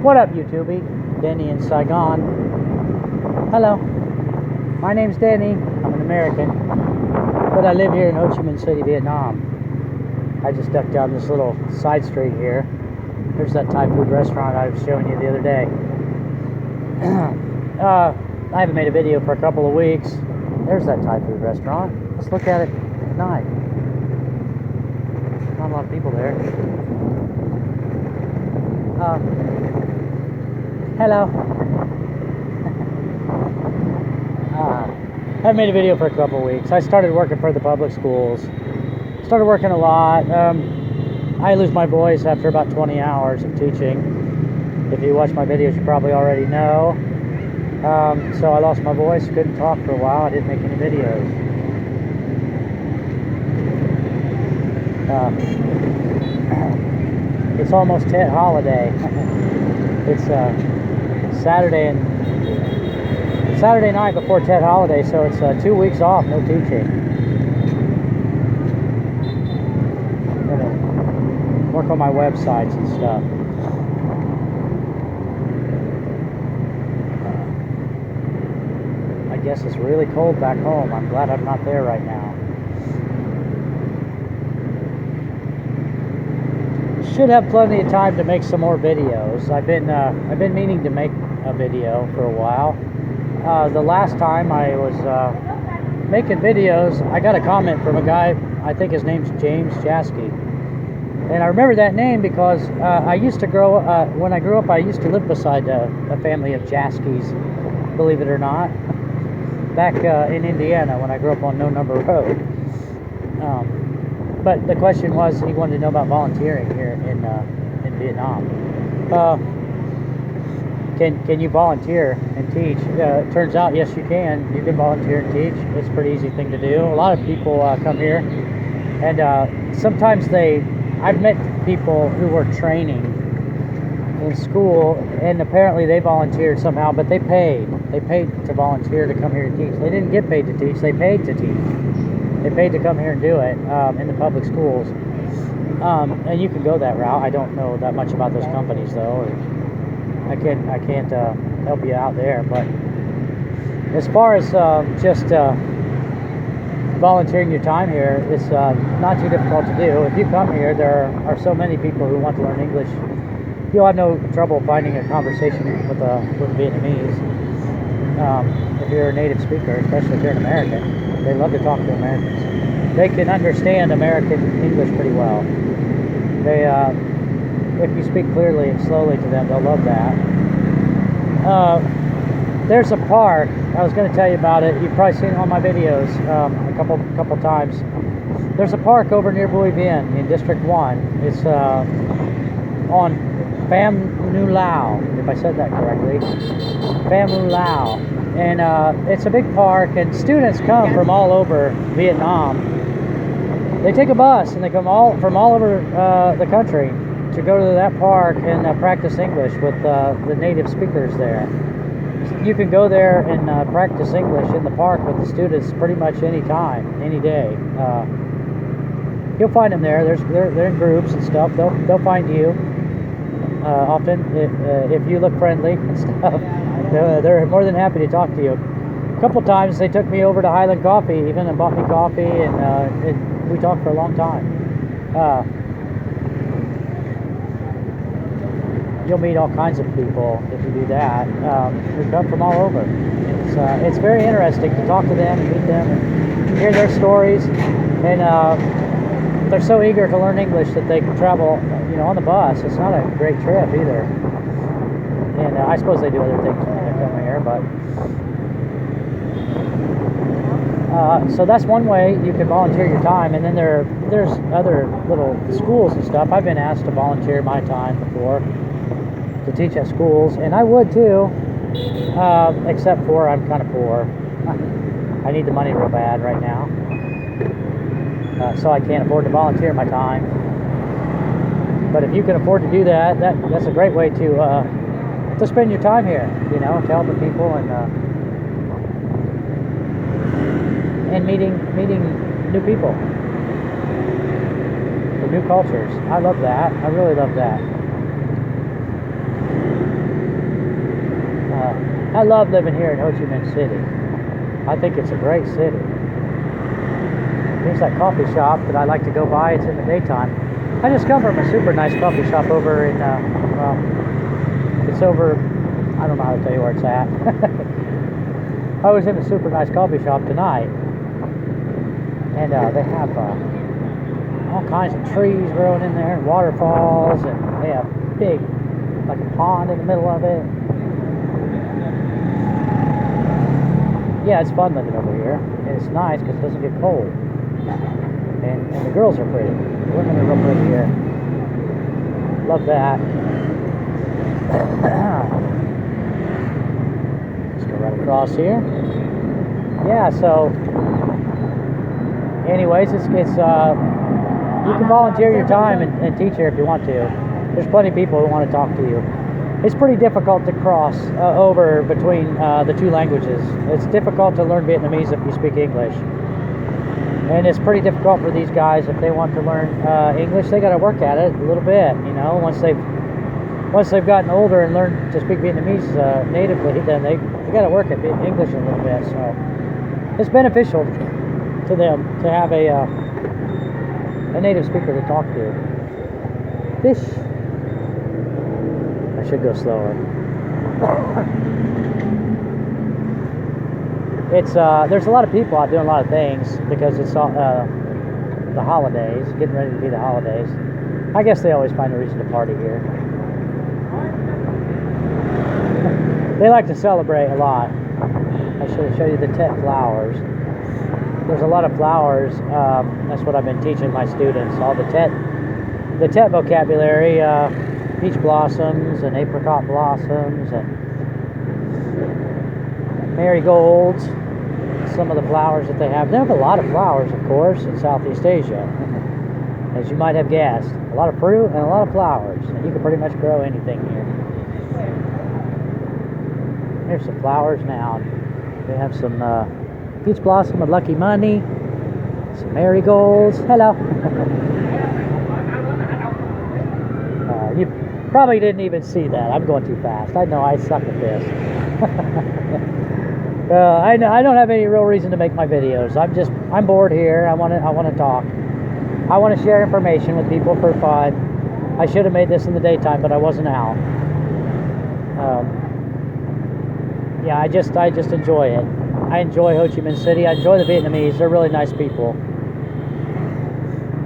What up, YouTube? Denny in Saigon. Hello. My name's Denny. I'm an American, but I live here in Ho Chi Minh City, Vietnam. I just ducked down this little side street here. There's that Thai food restaurant I was showing you the other day. I haven't made a video for a couple of weeks. There's that Thai food restaurant. Let's look at it at night. Not a lot of people there. Hello. I haven't made a video for a couple of weeks. I started working for the public schools. Started working a lot. I lose my voice after about 20 hours of teaching. If you watch my videos, you probably already know. So I lost my voice, couldn't talk for a while. I didn't make any videos. It's almost Tet holiday. It's Saturday night before Tet holiday, so it's 2 weeks off, no teaching. I'm gonna work on my websites and stuff. I guess it's really cold back home. I'm glad I'm not there right now. Should have plenty of time to make some more videos. I've been meaning to make a video for a while. The last time I was making videos, I got a comment from a guy. I think his name's James Jaski, and I remember that name because I used to when I grew up, I used to live beside a family of Jaskis, believe it or not, back in Indiana when I grew up on No Number Road. But the question was, he wanted to know about volunteering here in Vietnam. Can you volunteer and teach? It turns out, yes, you can. You can volunteer and teach. It's a pretty easy thing to do. A lot of people come here, and sometimes I've met people who were training in school, and apparently they volunteered somehow, but they paid. They paid to volunteer to come here to teach. They didn't get paid to teach. They paid to teach. They paid to come here and do it in the public schools. And you can go that route. I don't know that much about those companies, though. I can't help you out there. But as far as just volunteering your time here, it's not too difficult to do. If you come here, there are so many people who want to learn English. You'll have no trouble finding a conversation with Vietnamese. If you're a native speaker, especially if you're an American. They love to talk to Americans. They can understand American English pretty well. If you speak clearly and slowly to them, they'll love that. There's a park. I was going to tell you about it. You've probably seen it on my videos a couple times. There's a park over near Bui Vien in District 1. It's on Pham Ngu Lao, if I said that correctly. Pham Ngu Lao. And it's a big park, and students come from all over Vietnam. They take a bus, and they come from all over the country to go to that park and practice English with the native speakers there. You can go there and practice English in the park with the students pretty much any time, any day. You'll find them there. They're in groups and stuff. They'll find you often if you look friendly and stuff. They're more than happy to talk to you. A couple times they took me over to Highland Coffee even and bought me coffee, and we talked for a long time. You'll meet all kinds of people if you do that. Who come from all over. It's very interesting to talk to them and meet them and hear their stories. And they're so eager to learn English that they can travel, on the bus. It's not a great trip either. And I suppose they do other things when they come here, but so that's one way you can volunteer your time. And then there's other little schools and stuff. I've been asked to volunteer my time before to teach at schools, and I would too, except for I'm kind of poor. I need the money real bad right now, so I can't afford to volunteer my time. But if you can afford to do that, that's a great way to spend your time here, to help the people and meeting new people, the new cultures. I love that. I really love that. I love living here in Ho Chi Minh City. I think it's a great city. There's that coffee shop that I like to go by. It's in the daytime. I just come from a super nice coffee shop over in, well, it's over, I don't know how to tell you where it's at. I was in a super nice coffee shop tonight, and they have all kinds of trees growing in there, and waterfalls, and they have big, like a pond in the middle of it. Yeah, it's fun living over here, and it's nice because it doesn't get cold. And the girls are pretty. The women are real pretty here. Love that. Let's go right across here. Yeah, so anyways, it's you can volunteer your time and teach here if you want to. There's plenty of people who want to talk to you. It's pretty difficult to cross over between the two languages. It's difficult to learn Vietnamese if you speak English. And it's pretty difficult for these guys if they want to learn English. They got to work at it a little bit, you know. Once they've gotten older and learned to speak Vietnamese natively, then they got to work at English a little bit. So it's beneficial to them to have a native speaker to talk to. Fish. I should go slower. It's there's a lot of people out doing a lot of things because it's the holidays, getting ready to be the holidays. I guess they always find a reason to party here. They like to celebrate a lot. I should show you the Tet flowers. There's a lot of flowers. That's what I've been teaching my students. All the Tet vocabulary, peach blossoms and apricot blossoms and marigolds. Some of the flowers that they have. They have a lot of flowers, of course, in Southeast Asia. As you might have guessed. A lot of fruit and a lot of flowers. And you can pretty much grow anything here. Here's some flowers now. They have some peach blossom with lucky money. Some marigolds. Hello. You probably didn't even see that. I'm going too fast. I know I suck at this. I don't have any real reason to make my videos. I'm bored here. I want to talk. I want to share information with people for fun. I should have made this in the daytime, but I wasn't out. Yeah, I just enjoy it. I enjoy Ho Chi Minh City. I enjoy the Vietnamese. They're really nice people.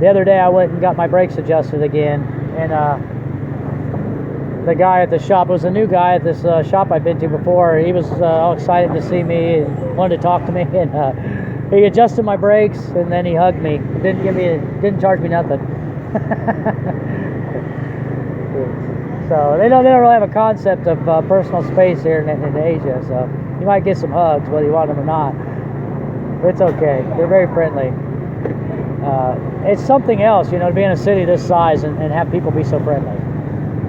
The other day I went and got my brakes adjusted again, and the guy at the shop was a new guy at this shop I've been to before. He was all excited to see me and wanted to talk to me, and he adjusted my brakes and then he hugged me. Didn't charge me nothing. So they don't really have a concept of personal space here in Asia. So you might get some hugs whether you want them or not. But it's okay. They're very friendly. It's something else, you know, to be in a city this size and have people be so friendly.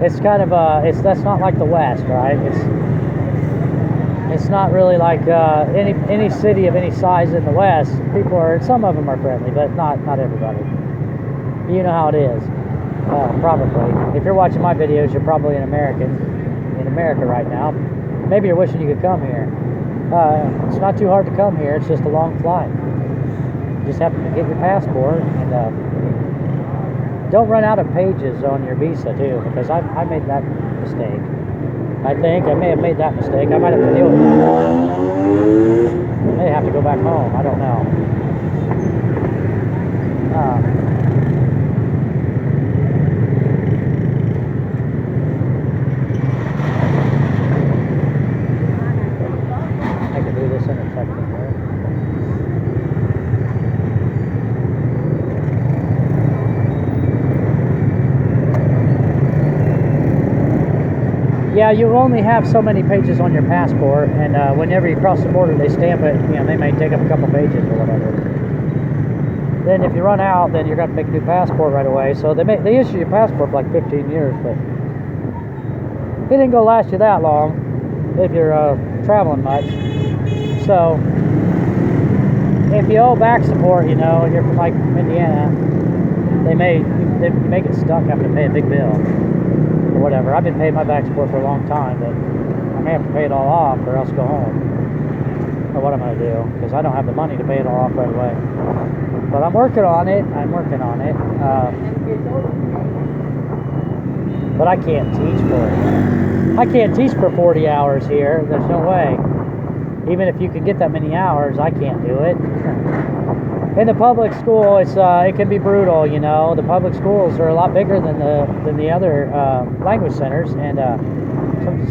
It's kind of that's not like the West, right? It's not really like any city of any size in the West. People are, some of them are friendly, but not everybody. You know how it is, probably. If you're watching my videos, you're probably in America right now. Maybe you're wishing you could come here. It's not too hard to come here. It's just a long flight. You just have to get your passport and. Don't run out of pages on your visa too, because I made that mistake. I think I may have made that mistake. I might have to deal with that. I may have to go back home. I don't know. I can do this intersection here. Yeah, you only have so many pages on your passport, and whenever you cross the border, they stamp it. You know, they may take up a couple pages or whatever. Then if you run out, then you're going to make a new passport right away. So they issue your passport for like 15 years, but it ain't going to last you that long if you're traveling much. So if you owe back support, you know, and you're from like Indiana, you may get stuck having to pay a big bill. Or whatever. I've been paying my back support for a long time, but I'm may have to pay it all off or else go home. Or what I'm going to do, because I don't have the money to pay it all off right away. But I'm working on it. But I can't teach for 40 hours here. There's no way. Even if you can get that many hours, I can't do it. In the public school, it can be brutal, you know. The public schools are a lot bigger than the other language centers, and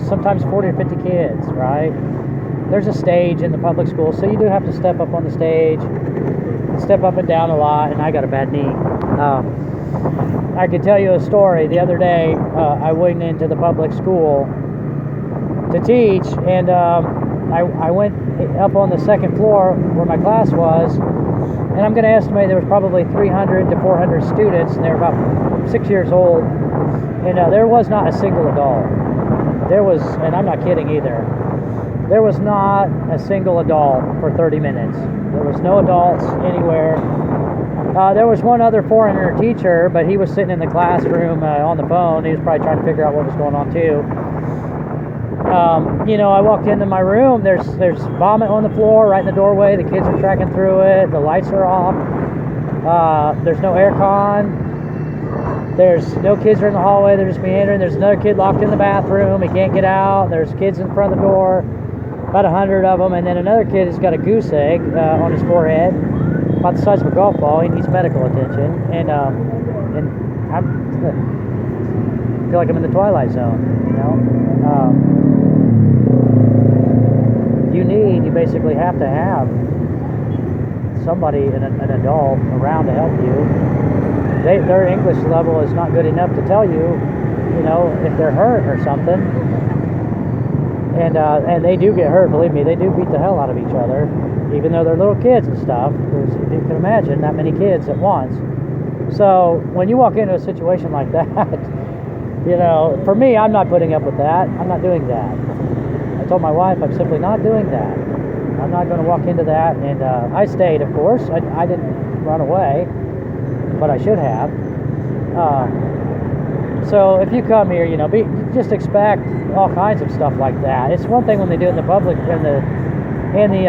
sometimes 40 or 50 kids, right? There's a stage in the public school, so you do have to step up on the stage, step up and down a lot, and I got a bad knee. I could tell you a story. The other day, I went into the public school to teach, and I went up on the second floor where my class was, and I'm going to estimate there was probably 300 to 400 students, and they were about 6 years old, and there was not a single adult. There was, and I'm not kidding either, there was not a single adult for 30 minutes. There was no adults anywhere. There was one other foreigner teacher, but he was sitting in the classroom on the phone. He was probably trying to figure out what was going on too. You know, I walked into my room, there's vomit on the floor right in the doorway. The kids are tracking through it. The lights are off. There's no air con. There's no kids are in the hallway. They're just meandering. There's another kid locked in the bathroom. He can't get out. There's kids in front of the door, about 100 of them. And then another kid has got a goose egg on his forehead, about the size of a golf ball. He needs medical attention. And I feel like I'm in the Twilight Zone, you know. You basically have to have somebody, an adult, around to help you. Their English level is not good enough to tell you, you know, if they're hurt or something. And they do get hurt, believe me. They do beat the hell out of each other, even though they're little kids and stuff. There's, you can imagine, that many kids at once. So when you walk into a situation like that, you know, for me, I'm not putting up with that. I'm not doing that. I told my wife I'm simply not doing that. I'm not going to walk into that. And I stayed, of course. I didn't run away, but I should have. So if you come here, you know, just expect all kinds of stuff like that. It's one thing when they do it in the public, in the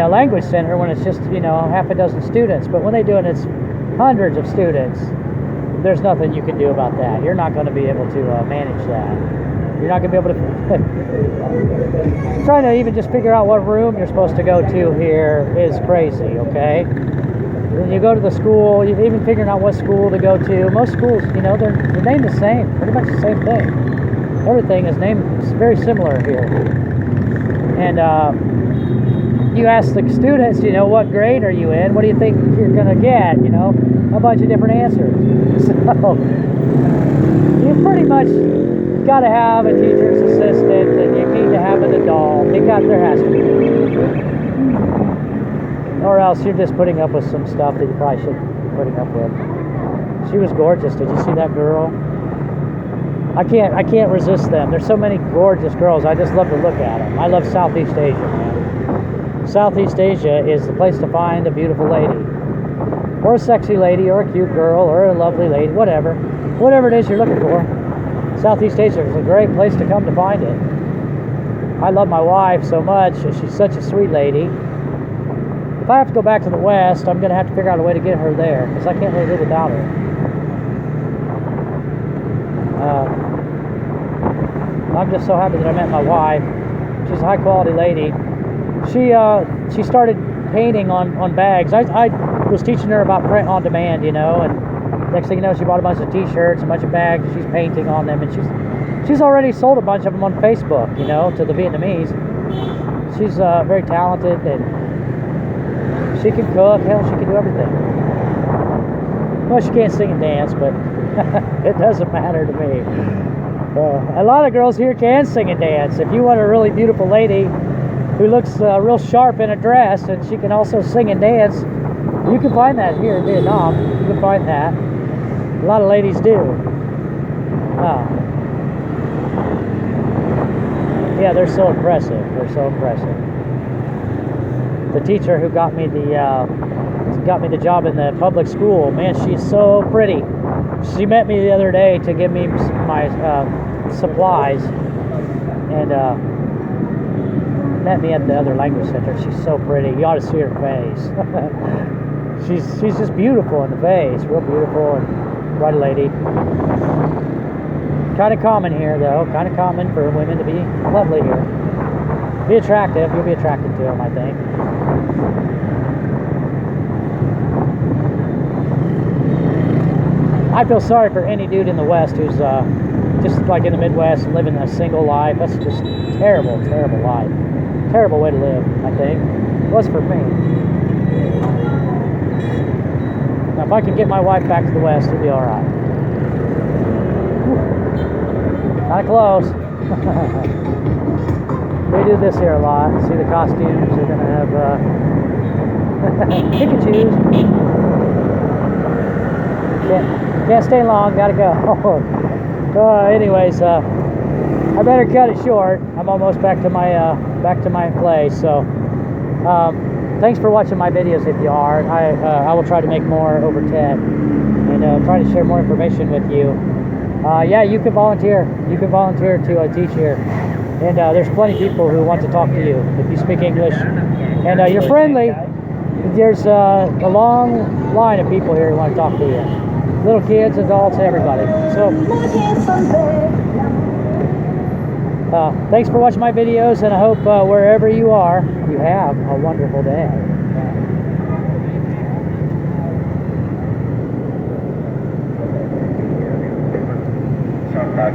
language center, when it's just, you know, half a dozen students. But when they do it, it's hundreds of students. There's nothing you can do about that. You're not going to be able to manage that. You're not going to be able to trying to even just figure out what room you're supposed to go to here is crazy, okay? When you go to the school, even figuring out what school to go to. Most schools, you know, they're named the same, pretty much the same thing. Everything is named very similar here. And you ask the students, you know, what grade are you in? What do you think you're going to get? You know, a bunch of different answers. So you pretty much got to have a teacher's assistant, and you need to have an adult. There has to be. Or else you're just putting up with some stuff that you probably shouldn't be putting up with. She was gorgeous. Did you see that girl? I can't resist them. There's so many gorgeous girls. I just love to look at them. I love Southeast Asia, man. Southeast Asia is the place to find a beautiful lady, or a sexy lady, or a cute girl, or a lovely lady, whatever it is you're looking for. Southeast Asia is a great place to come to find it. I love my wife so much. She's such a sweet lady. If I have to go back to the West, I'm going to have to figure out a way to get her there, because I can't really live without her. I'm just so happy that I met my wife. She's a high quality lady. She started painting on bags. I was teaching her about print on demand, you know, and next thing you know, she bought a bunch of t-shirts, a bunch of bags, and she's painting on them, and she's already sold a bunch of them on Facebook, you know, to the Vietnamese. She's very talented, and she can cook. Hell, she can do everything. Well, she can't sing and dance, but it doesn't matter to me. A lot of girls here can sing and dance. If you want a really beautiful lady who looks real sharp in a dress, and she can also sing and dance, you can find that here in Vietnam. You can find that. A lot of ladies do. Yeah, they're so impressive. They're so impressive. The teacher who got me the job in the public school, man, she's so pretty. She met me the other day to give me my supplies, and met me at the other language center. She's so pretty. You ought to see her face. she's just beautiful in the face, real beautiful and bright lady. Kind of common here, though. Kind of common for women to be lovely here. Be attractive. You'll be attracted to them, I think. I feel sorry for any dude in the West who's just like in the Midwest living a single life. That's just terrible, terrible life. Terrible way to live, I think. It was for me. Now, if I can get my wife back to the West, it'll be alright. Kind of close. We do this here a lot. See the costumes. They're going to have Pikachu's. Can't stay long. Gotta go. Anyways, I better cut it short. I'm almost back to my place. So, thanks for watching my videos. If you are, I will try to make more over TED and try to share more information with you. Yeah, you can volunteer. You can volunteer to teach here, and there's plenty of people who want to talk to you if you speak English, and you're friendly. There's a long line of people here who want to talk to you. Little kids, adults, everybody. So, thanks for watching my videos, and I hope wherever you are, you have a wonderful day. Back